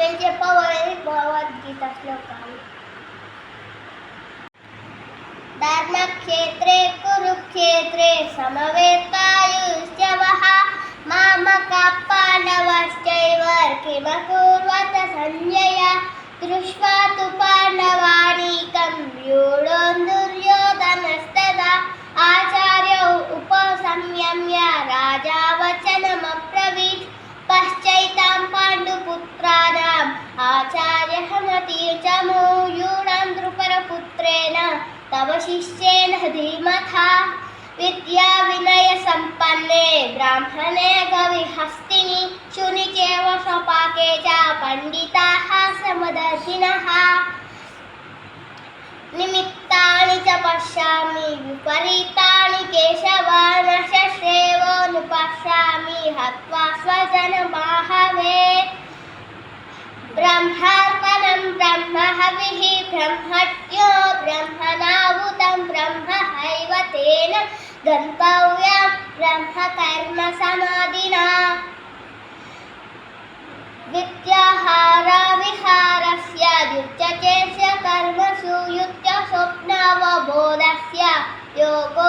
నేను చెప్పబోయేది భగవద్గీత శ్లోకాలు. ధర్మక్షేత్రే కురుక్షేత్రే సమవేతాయుశ్చవః మామకాః పాండవశ్చైవ కిమకుర్వత సంజయ దృష్ట్వా తు పాండవానీకం వ్యూఢో దుర్యోధనస్తదా ఆచార్యౌ ఉపసంయమ్య రాజా వచనమబ్రవీత్ పశ్చైతాం పాండుపుత్రాణాం ఆచార్యహమతిర్జమో యూఢం ద్రుపదపుత్రేణ తవ శిష్యేణ ధీమతా విద్యా వినయ సంపన్నే బ్రాహ్మణే కవిహస్తిని శుని చేవ స్వపాకే చ పండితాః సమదర్శినః నిమిత్తాని చ పశ్యామి విపరీతాని కేశవ న శశ్రేవోనుపశ్యామి హత్వా స్వజనమాహవే బ్రహ్మార్పణం బ్రహ్మ హవిః బ్రహ్మజ్ఞో బ్రహ్మణాహుతం బ్రహ్మ హైవతేన గంతవ్యం బ్రహ్మ కర్మ సమాధినా విద్యాహార విహారస్య యుజ్యచేస్య కర్మసు యుక్త స్వప్నావబోధస్య యోగో